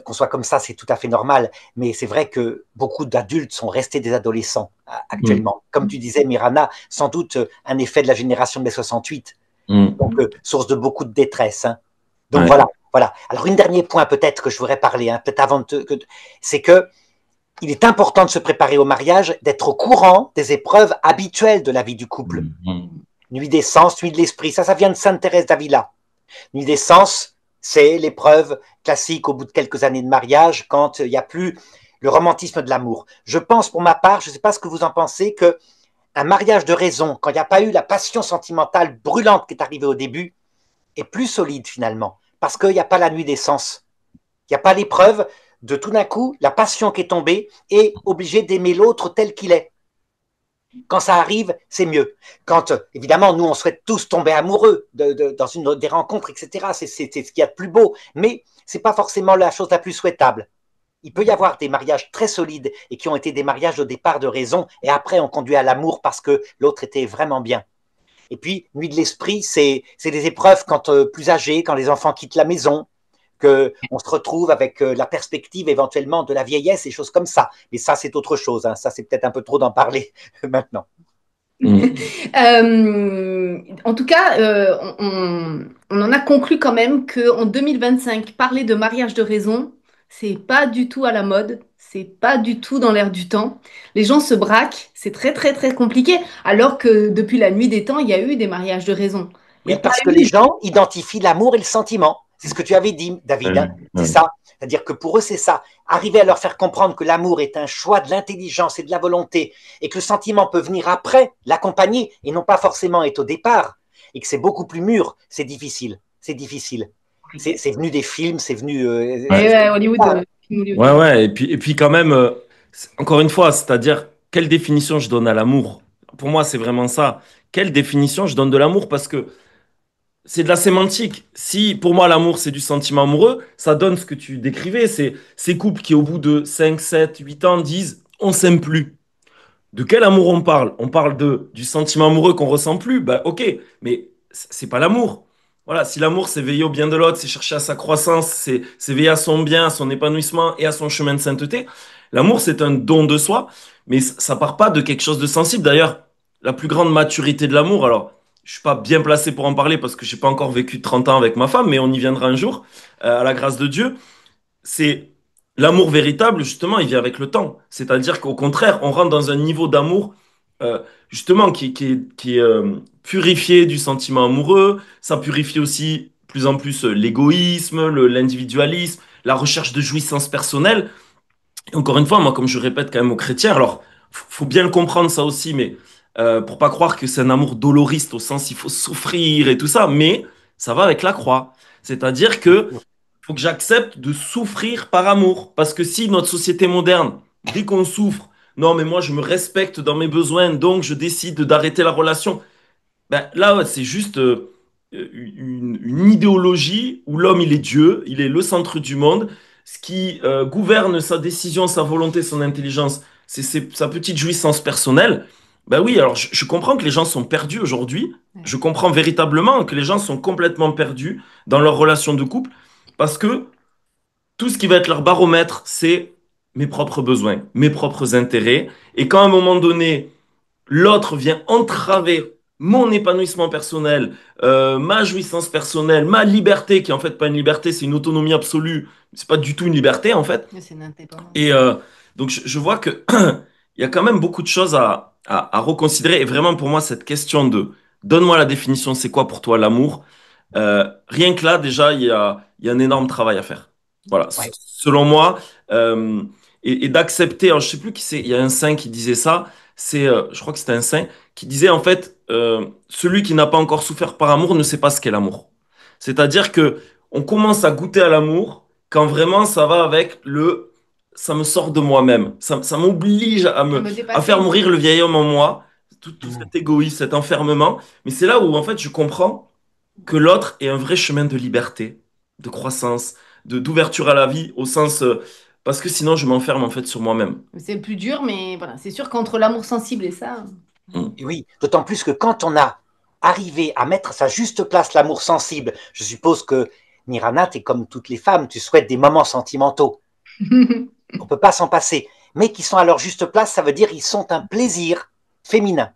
qu'on soit comme ça, c'est tout à fait normal. Mais c'est vrai que beaucoup d'adultes sont restés des adolescents Mm. actuellement. Comme tu disais, Mirana, sans doute un effet de la génération de mai 68, Mm. donc source de beaucoup de détresse, hein. Donc Ouais. voilà, voilà. Alors, un dernier point peut-être que je voudrais parler, hein, peut-être avant c'est que il est important de se préparer au mariage, d'être au courant des épreuves habituelles de la vie du couple. Mm. Mm. Nuit des sens, nuit de l'esprit, ça vient de Sainte Thérèse d'Avila. Nuit des sens, c'est l'épreuve classique au bout de quelques années de mariage, quand il n'y a plus le romantisme de l'amour. Je pense pour ma part, je ne sais pas ce que vous en pensez, que un mariage de raison, quand il n'y a pas eu la passion sentimentale brûlante qui est arrivée au début, est plus solide finalement, parce qu'il n'y a pas la nuit des sens. Il n'y a pas l'épreuve de tout d'un coup, la passion qui est tombée est obligée d'aimer l'autre tel qu'il est. Quand ça arrive, c'est mieux. Quand, évidemment, nous, on souhaite tous tomber amoureux dans des rencontres, etc. C'est ce qu'il y a de plus beau. Mais ce n'est pas forcément la chose la plus souhaitable. Il peut y avoir des mariages très solides et qui ont été des mariages au départ de raison et après on conduit à l'amour parce que l'autre était vraiment bien. Et puis, nuit de l'esprit, c'est des épreuves quand plus âgés, quand les enfants quittent la maison, qu'on se retrouve avec la perspective éventuellement de la vieillesse et choses comme ça. Mais ça, c'est autre chose, hein. Ça, c'est peut-être un peu trop d'en parler maintenant. Mm. En tout cas, on en a conclu quand même qu'en 2025, parler de mariage de raison, c'est pas du tout à la mode, c'est pas du tout dans l'air du temps. Les gens se braquent, c'est très très très compliqué, alors que depuis la nuit des temps, il y a eu des mariages de raison. Il n'y Oui, a pas parce que les eu. gens identifient l'amour et le sentiment. C'est ce que tu avais dit, David, hein. Ouais. C'est Ouais. ça. C'est-à-dire que pour eux, c'est ça. Arriver à leur faire comprendre que l'amour est un choix de l'intelligence et de la volonté et que le sentiment peut venir après, l'accompagner et non pas forcément être au départ et que c'est beaucoup plus mûr, c'est difficile. C'est difficile. C'est venu des films, c'est venu. Et Ouais. ouais, Hollywood, film Ouais, hollywoodien. ouais, et puis quand même, encore une fois, c'est-à-dire, quelle définition je donne à l'amour? Pour moi, c'est vraiment ça. Quelle définition je donne de l'amour? Parce que c'est de la sémantique. Si pour moi, l'amour, c'est du sentiment amoureux, ça donne ce que tu décrivais. C'est ces couples qui, au bout de 5, 7, 8 ans, disent, on s'aime plus. De quel amour on parle? On parle du sentiment amoureux qu'on ressent plus. Bah, ok, mais c'est pas l'amour. Voilà, si l'amour, c'est veiller au bien de l'autre, c'est chercher à sa croissance, c'est veiller à son bien, à son épanouissement et à son chemin de sainteté. L'amour, c'est un don de soi, mais ça part pas de quelque chose de sensible. D'ailleurs, la plus grande maturité de l'amour, alors, je suis pas bien placé pour en parler parce que j'ai pas encore vécu 30 ans avec ma femme, mais on y viendra un jour, à la grâce de Dieu. C'est l'amour véritable, justement, il vient avec le temps. C'est-à-dire qu'au contraire, on rentre dans un niveau d'amour, justement, qui est purifié du sentiment amoureux. Ça purifie aussi plus en plus l'égoïsme, l'individualisme, la recherche de jouissance personnelle. Et encore une fois, moi, comme je répète quand même aux chrétiens, alors, faut bien le comprendre ça aussi, mais pour pas croire que c'est un amour doloriste au sens il faut souffrir et tout ça, mais ça va avec la croix. C'est-à-dire que faut que j'accepte de souffrir par amour. Parce que si notre société moderne, dès qu'on souffre, non, mais moi je me respecte dans mes besoins, donc je décide d'arrêter la relation, ben, là, ouais, c'est juste une idéologie où l'homme, il est Dieu, il est le centre du monde. Ce qui gouverne sa décision, sa volonté, son intelligence, c'est sa petite jouissance personnelle. Ben oui, alors je comprends que les gens sont perdus aujourd'hui. Ouais. Je comprends véritablement que les gens sont complètement perdus dans leur relation de couple parce que tout ce qui va être leur baromètre, c'est mes propres besoins, mes propres intérêts. Et quand à un moment donné, l'autre vient entraver mon épanouissement personnel, ma jouissance personnelle, ma liberté, qui est en fait pas une liberté, c'est une autonomie absolue, c'est pas du tout une liberté en fait. Mais c'est une indépendance. Et donc je vois que il y a quand même beaucoup de choses à reconsidérer. Et vraiment pour moi, cette question de donne-moi la définition, c'est quoi pour toi l'amour? Rien que là, déjà, il y a un énorme travail à faire. Voilà, Ouais. selon moi, euh, et d'accepter, alors je sais plus qui c'est, il y a un saint qui disait ça, je crois que c'était un saint, qui disait en fait, celui qui n'a pas encore souffert par amour ne sait pas ce qu'est l'amour. C'est-à-dire que on commence à goûter à l'amour quand vraiment ça va avec ça me sort de moi-même, ça m'oblige À me à faire dépasser. mourir le vieil homme en moi, tout Mm. cet égoïsme, cet enfermement. Mais c'est là où en fait je comprends que l'autre est un vrai chemin de liberté, de croissance, d'ouverture à la vie, au sens parce que sinon je m'enferme en fait sur moi-même. C'est le plus dur, mais voilà, c'est sûr qu'entre l'amour sensible et ça. Mm. Et oui, d'autant plus que quand on a arrivé à mettre à sa juste place l'amour sensible, je suppose que Mirana, tu es comme toutes les femmes, tu souhaites des moments sentimentaux. On ne peut pas s'en passer. Mais qui sont à leur juste place, ça veut dire qu'ils sont un plaisir féminin.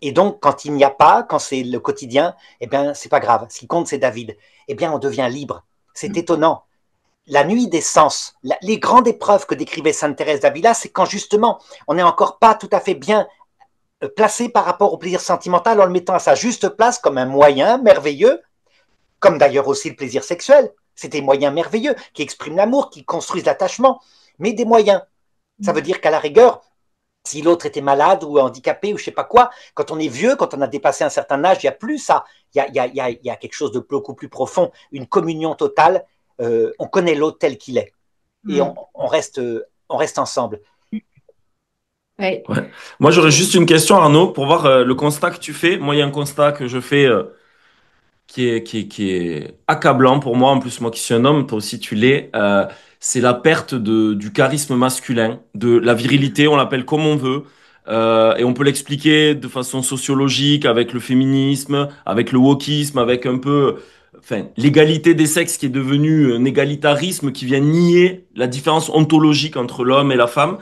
Et donc, quand il n'y a pas, quand c'est le quotidien, eh bien, c'est pas grave. Ce qui compte, c'est David. Eh bien, on devient libre. C'est étonnant. La nuit des sens, les grandes épreuves que décrivait Sainte Thérèse d'Avila, c'est quand justement on n'est encore pas tout à fait bien placé par rapport au plaisir sentimental en le mettant à sa juste place comme un moyen merveilleux, comme d'ailleurs aussi le plaisir sexuel. C'est des moyens merveilleux qui expriment l'amour, qui construisent l'attachement, mais des moyens. Ça veut dire qu'à la rigueur, si l'autre était malade ou handicapé ou je sais pas quoi, quand on est vieux, quand on a dépassé un certain âge, il n'y a plus ça. Il y a quelque chose de beaucoup plus profond, une communion totale. On connaît l'autre tel qu'il est et Mm. on reste ensemble. Ouais. Ouais. Moi j'aurais juste une question Arnaud pour voir le constat que tu fais. Moi il y a un constat que je fais qui est accablant pour moi. En plus moi qui suis un homme, toi aussi tu l'es. C'est la perte du charisme masculin, de la virilité, on l'appelle comme on veut. Et on peut l'expliquer de façon sociologique avec le féminisme, avec le wokisme, avec un peu, enfin, l'égalité des sexes qui est devenue un égalitarisme qui vient nier la différence ontologique entre l'homme et la femme.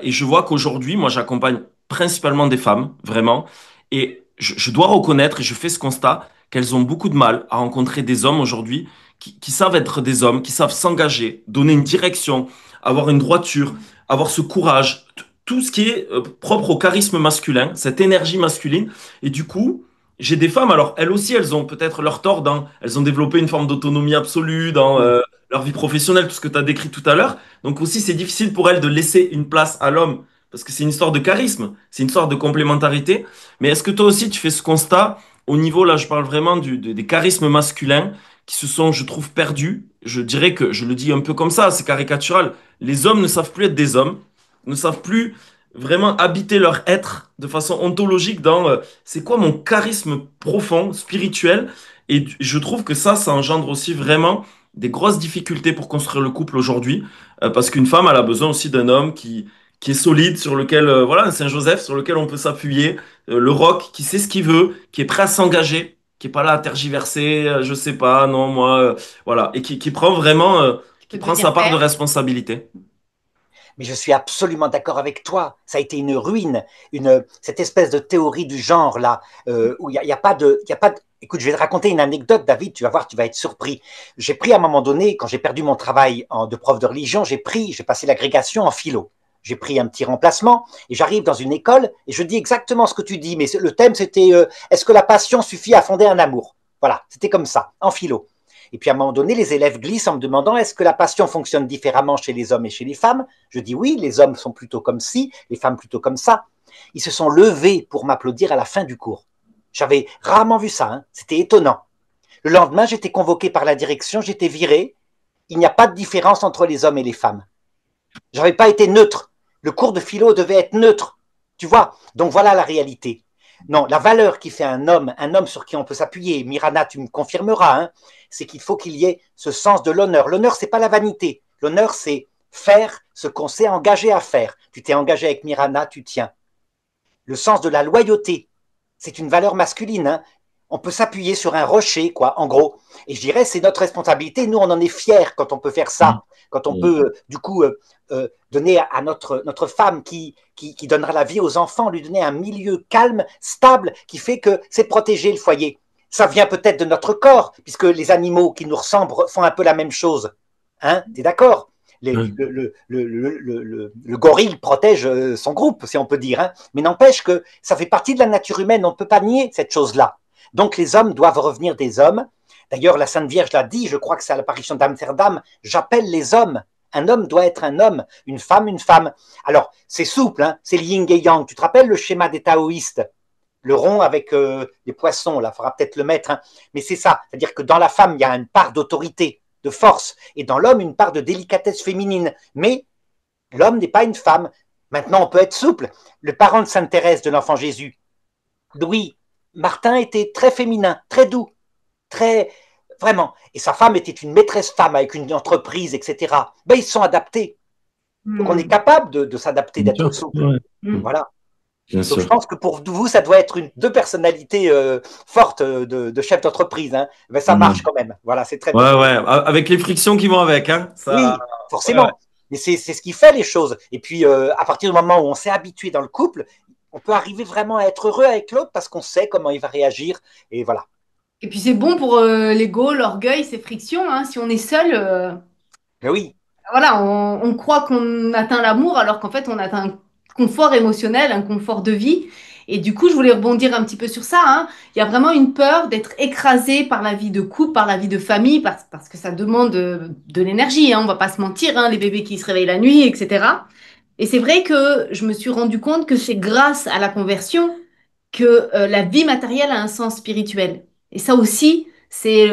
Et je vois qu'aujourd'hui, moi, j'accompagne principalement des femmes, vraiment. Et je dois reconnaître, et je fais ce constat, qu'elles ont beaucoup de mal à rencontrer des hommes aujourd'hui qui savent être des hommes, qui savent s'engager, donner une direction, avoir une droiture, avoir ce courage, tout ce qui est propre au charisme masculin, cette énergie masculine. Et du coup, j'ai des femmes, alors elles aussi, elles ont peut-être leur tort elles ont développé une forme d'autonomie absolue dans Oui, leur vie professionnelle, tout ce que tu as décrit tout à l'heure. Donc aussi, c'est difficile pour elles de laisser une place à l'homme, parce que c'est une histoire de charisme, c'est une histoire de complémentarité. Mais est-ce que toi aussi, tu fais ce constat au niveau, là, je parle vraiment des charismes masculins qui se sont, je trouve, perdus. Je dirais que, je le dis un peu comme ça, c'est caricatural. Les hommes ne savent plus être des hommes, ne savent plus vraiment habiter leur être de façon ontologique dans c'est quoi mon charisme profond, spirituel. Et je trouve que ça engendre aussi vraiment des grosses difficultés pour construire le couple aujourd'hui, parce qu'une femme, elle a besoin aussi d'un homme qui est solide, sur lequel, voilà, un Saint-Joseph, sur lequel on peut s'appuyer, le rock, qui sait ce qu'il veut, qui est prêt à s'engager, qui est pas là à tergiverser, je sais pas, non, moi, voilà, et qui prend vraiment, Tu qui peux prend sa devenir part de père. responsabilité. mais je suis absolument d'accord avec toi. Ça a été une ruine, cette espèce de théorie du genre là, où il y a pas de, il y a pas de... Écoute, je vais te raconter une anecdote, David. Tu vas voir, tu vas être surpris. J'ai pris à un moment donné, quand j'ai perdu mon travail de prof de religion, j'ai passé l'agrégation en philo. J'ai pris un petit remplacement et j'arrive dans une école et je dis exactement ce que tu dis. Mais le thème c'était est-ce que la passion suffit à fonder un amour? Voilà, c'était comme ça en philo. Et puis à un moment donné, les élèves glissent en me demandant est-ce que la passion fonctionne différemment chez les hommes et chez les femmes? Je dis oui, les hommes sont plutôt comme ci, les femmes plutôt comme ça. Ils se sont levés pour m'applaudir à la fin du cours. J'avais rarement vu ça, hein. C'était étonnant. Le lendemain, j'étais convoqué par la direction, j'étais viré. Il n'y a pas de différence entre les hommes et les femmes. Je n'avais pas été neutre. Le cours de philo devait être neutre. Tu vois? Donc voilà la réalité. Non, la valeur qui fait un homme sur qui on peut s'appuyer, Mirana, tu me confirmeras, hein, c'est qu'il faut qu'il y ait ce sens de l'honneur. L'honneur, c'est pas la vanité. L'honneur, c'est faire ce qu'on s'est engagé à faire. Tu t'es engagé avec Mirana, tu tiens. Le sens de la loyauté, c'est une valeur masculine. Hein. On peut s'appuyer sur un rocher, quoi, en gros. Et je dirais, c'est notre responsabilité. Nous, on en est fiers quand on peut faire ça, quand on Mm. peut, du coup, donner à notre femme qui donnera la vie aux enfants, lui donner un milieu calme, stable, qui fait que c'est protéger le foyer. Ça vient peut-être de notre corps, puisque les animaux qui nous ressemblent font un peu la même chose. Hein, t'es d'accord? Mm. Le gorille protège son groupe, si on peut dire. Hein. Mais n'empêche que ça fait partie de la nature humaine, on ne peut pas nier cette chose-là. Donc les hommes doivent revenir des hommes, D'ailleurs, la Sainte Vierge l'a dit, je crois que c'est à l'apparition d'Amsterdam, j'appelle les hommes. Un homme doit être un homme, une femme, une femme. Alors, c'est souple, hein, c'est le yin et yang. Tu te rappelles le schéma des taoïstes? Le rond avec les poissons, là, il faudra peut-être le mettre. Hein. Mais c'est ça, c'est-à-dire que dans la femme, il y a une part d'autorité, de force, et dans l'homme, une part de délicatesse féminine. Mais l'homme n'est pas une femme. Maintenant, on peut être souple. Le parent de Sainte Thérèse de l'Enfant Jésus, Louis Martin, était très féminin, très doux, très vraiment. Et sa femme était une maîtresse femme avec une entreprise, etc. Ben, ils se sont adaptés. Donc, on est capable de s'adapter, d'être souple. Ouais. Voilà. Bien Donc, sûr. je pense que pour vous, ça doit être deux personnalités fortes de chef d'entreprise. Hein. Ben, ça marche quand même. Voilà, c'est très bien. Ouais, ouais, avec les frictions qui vont avec, hein. Ça, Oui, forcément. ouais, ouais. Mais c'est ce qui fait les choses. Et puis, à partir du moment où on s'est habitué dans le couple, on peut arriver vraiment à être heureux avec l'autre parce qu'on sait comment il va réagir. Et voilà. Et puis c'est bon pour l'ego, l'orgueil, ces frictions, hein. Si on est seul, Mais oui, voilà, on croit qu'on atteint l'amour alors qu'en fait on atteint un confort émotionnel, un confort de vie. Et du coup, je voulais rebondir un petit peu sur ça, hein. Il y a vraiment une peur d'être écrasé par la vie de couple, par la vie de famille, parce que ça demande de l'énergie, hein. On va pas se mentir, hein, les bébés qui se réveillent la nuit, etc. Et c'est vrai que je me suis rendu compte que c'est grâce à la conversion que la vie matérielle a un sens spirituel. Et ça aussi, c'est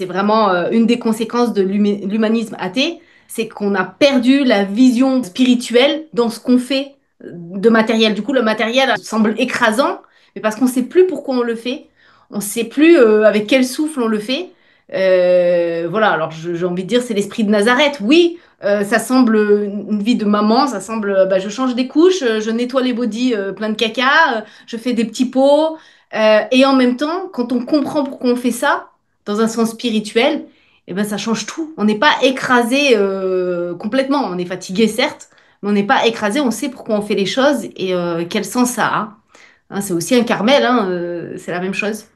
vraiment une des conséquences de l'humanisme athée, c'est qu'on a perdu la vision spirituelle dans ce qu'on fait de matériel. Du coup, le matériel semble écrasant, mais parce qu'on ne sait plus pourquoi on le fait, on ne sait plus avec quel souffle on le fait. Voilà, alors j'ai envie de dire, c'est l'esprit de Nazareth. Oui, ça semble une vie de maman, ça semble, bah, je change des couches, je nettoie les bodys pleins de caca, je fais des petits pots. Et en même temps, quand on comprend pourquoi on fait ça, dans un sens spirituel, eh ben, ça change tout. On n'est pas écrasé complètement. On est fatigué, certes, mais on n'est pas écrasé. On sait pourquoi on fait les choses et quel sens ça a. Hein, c'est aussi un Carmel, hein, c'est la même chose.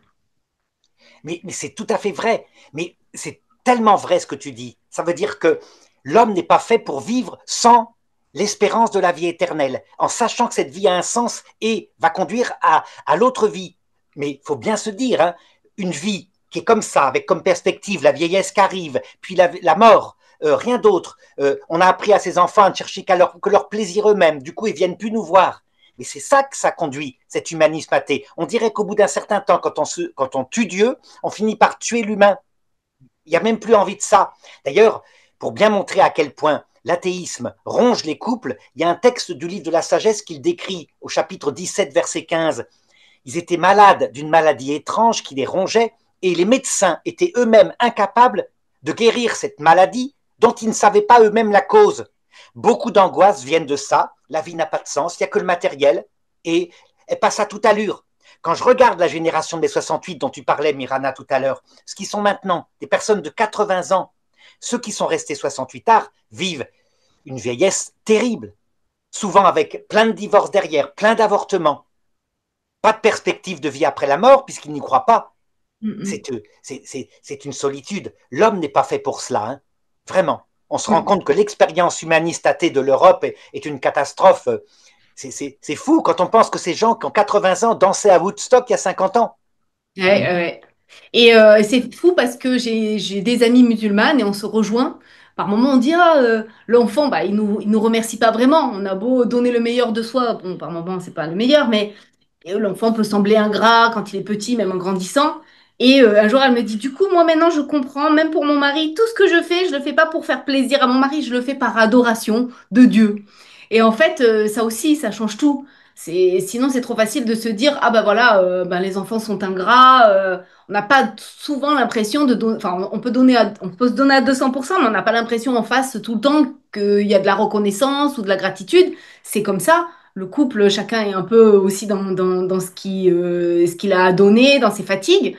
mais c'est tout à fait vrai. Mais c'est tellement vrai ce que tu dis. Ça veut dire que l'homme n'est pas fait pour vivre sans l'espérance de la vie éternelle, en sachant que cette vie a un sens et va conduire à l'autre vie. Mais il faut bien se dire, hein, une vie qui est comme ça, avec comme perspective la vieillesse qui arrive, puis la mort, rien d'autre. On a appris à ces enfants à ne chercher que leur plaisir eux-mêmes. Du coup, ils viennent plus nous voir. Mais c'est ça que ça conduit, cet humanisme athée. On dirait qu'au bout d'un certain temps, quand on tue Dieu, on finit par tuer l'humain. Il n'y a même plus envie de ça. D'ailleurs, pour bien montrer à quel point l'athéisme ronge les couples, il y a un texte du livre de la sagesse qu'il décrit au chapitre 17, verset 15. Ils étaient malades d'une maladie étrange qui les rongeait et les médecins étaient eux-mêmes incapables de guérir cette maladie dont ils ne savaient pas eux-mêmes la cause. Beaucoup d'angoisses viennent de ça. La vie n'a pas de sens, il n'y a que le matériel et elle passe à toute allure. Quand je regarde la génération des 68 dont tu parlais, Mirana, tout à l'heure, ce qui sont maintenant des personnes de 80 ans, ceux qui sont restés 68 tard vivent une vieillesse terrible, souvent avec plein de divorces derrière, plein d'avortements, pas de perspective de vie après la mort puisqu'ils n'y croient pas. Mm, C'est une solitude. L'homme n'est pas fait pour cela, hein. Vraiment. On se rend mm. compte que l'expérience humaniste athée de l'Europe est une catastrophe. C'est fou quand on pense que ces gens qui ont 80 ans dansaient à Woodstock il y a 50 ans. Ouais, ouais, ouais. Et c'est fou parce que j'ai des amies musulmanes et on se rejoint. Par moments, on dit, ah, l'enfant, bah, il nous remercie pas vraiment. On a beau donner le meilleur de soi. Bon, par moments, c'est pas le meilleur, mais l'enfant peut sembler ingrat quand il est petit, même en grandissant. Et un jour, elle me dit, du coup, moi maintenant, je comprends, même pour mon mari, tout ce que je le fais pas pour faire plaisir à mon mari, je le fais par adoration de Dieu. Et en fait, ça aussi, ça change tout. Sinon, c'est trop facile de se dire, ah bah voilà, ben, les enfants sont ingrats. On n'a pas souvent l'impression de donner, enfin, on peut donner on peut se donner à 200%, mais on n'a pas l'impression en face tout le temps qu'il y a de la reconnaissance ou de la gratitude. C'est comme ça. Le couple, chacun est un peu aussi dans ce qu'il a à donner, dans ses fatigues.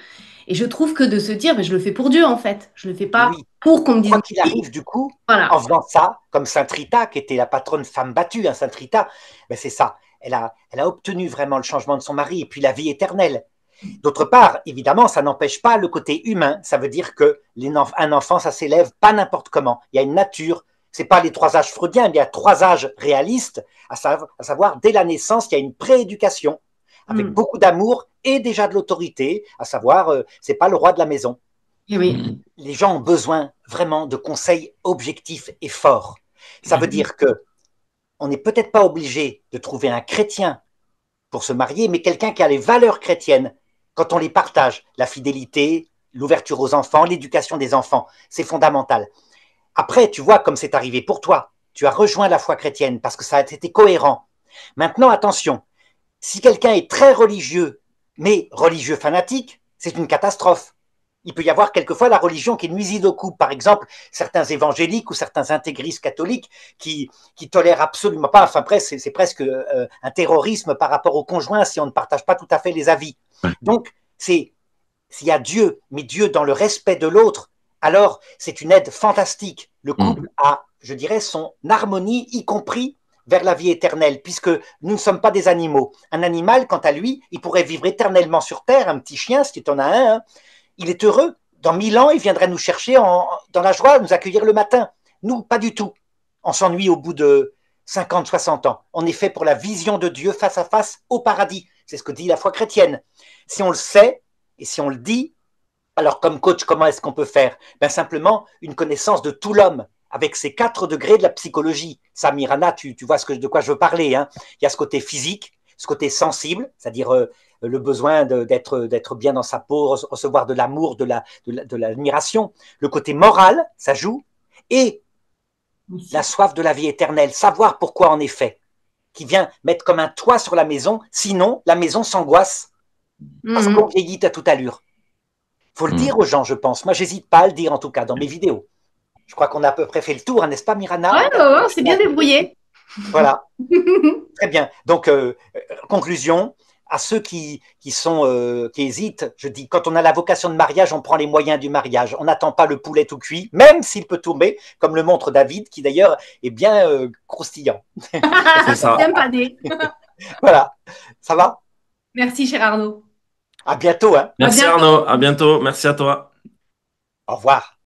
Et je trouve que de se dire, ben, je le fais pour Dieu, en fait. Je le fais Mais pas oui, pour qu'on me dise quoi qu'il merci. arrive, du coup, Voilà. en faisant ça, comme Sainte Rita, qui était la patronne femme battue, hein, Sainte Rita, ben c'est ça. Elle a obtenu vraiment le changement de son mari et puis la vie éternelle. D'autre part, évidemment, ça n'empêche pas le côté humain. Ça veut dire que un enfant, ça s'élève pas n'importe comment. Il y a une nature. C'est pas les trois âges freudiens, il y a trois âges réalistes, à savoir, dès la naissance, il y a une prééducation avec Mm. beaucoup d'amour et déjà de l'autorité, à savoir, c'est pas le roi de la maison. Eh oui. Les gens ont besoin vraiment de conseils objectifs et forts. Ça veut dire que on n'est peut-être pas obligé de trouver un chrétien pour se marier, mais quelqu'un qui a les valeurs chrétiennes, quand on les partage, la fidélité, l'ouverture aux enfants, l'éducation des enfants, c'est fondamental. Après, tu vois, comme c'est arrivé pour toi, tu as rejoint la foi chrétienne parce que ça a été cohérent. Maintenant, attention, si quelqu'un est très religieux, mais religieux fanatique, c'est une catastrophe. Il peut y avoir quelquefois la religion qui est nuisible au couple. Par exemple, certains évangéliques ou certains intégristes catholiques qui tolèrent absolument pas, enfin presque, c'est presque un terrorisme par rapport au conjoint si on ne partage pas tout à fait les avis. Donc, s'il y a Dieu, mais Dieu dans le respect de l'autre, alors c'est une aide fantastique. Le couple a, je dirais, son harmonie, y compris vers la vie éternelle, puisque nous ne sommes pas des animaux. Un animal, quant à lui, il pourrait vivre éternellement sur Terre, un petit chien, si tu en as un, hein, il est heureux. Dans 1000 ans, il viendrait nous chercher dans la joie, nous accueillir le matin. Nous, pas du tout. On s'ennuie au bout de 50, 60 ans. On est fait pour la vision de Dieu face à face au paradis. C'est ce que dit la foi chrétienne. Si on le sait et si on le dit, alors comme coach, comment est-ce qu'on peut faire? Ben simplement une connaissance de tout l'homme avec ces 4 degrés de la psychologie. Ça, Mirana, tu vois de quoi je veux parler. Hein. Il y a ce côté physique, ce côté sensible, c'est-à-dire le besoin d'être bien dans sa peau, recevoir de l'amour, de l'admiration. Le côté moral, ça joue. Et la soif de la vie éternelle, savoir pourquoi en est fait, qui vient mettre comme un toit sur la maison, sinon la maison s'angoisse parce qu'on vieillit à toute allure. Il faut le dire aux gens, je pense. Moi, j'hésite pas à le dire, en tout cas, dans mes vidéos. Je crois qu'on a à peu près fait le tour, hein, n'est-ce pas, Mirana? Ouais, on s'est bien débrouillé. Voilà. Très bien. Donc, conclusion, à ceux qui hésitent, je dis, quand on a la vocation de mariage, on prend les moyens du mariage. On n'attend pas le poulet tout cuit, même s'il peut tomber, comme le montre David, qui d'ailleurs est bien croustillant. C'est ça. Bien pané. Voilà. Ça va? Merci, cher Arnaud. À bientôt. Hein. Merci bientôt. Arnaud, à bientôt. Merci à toi. Au revoir.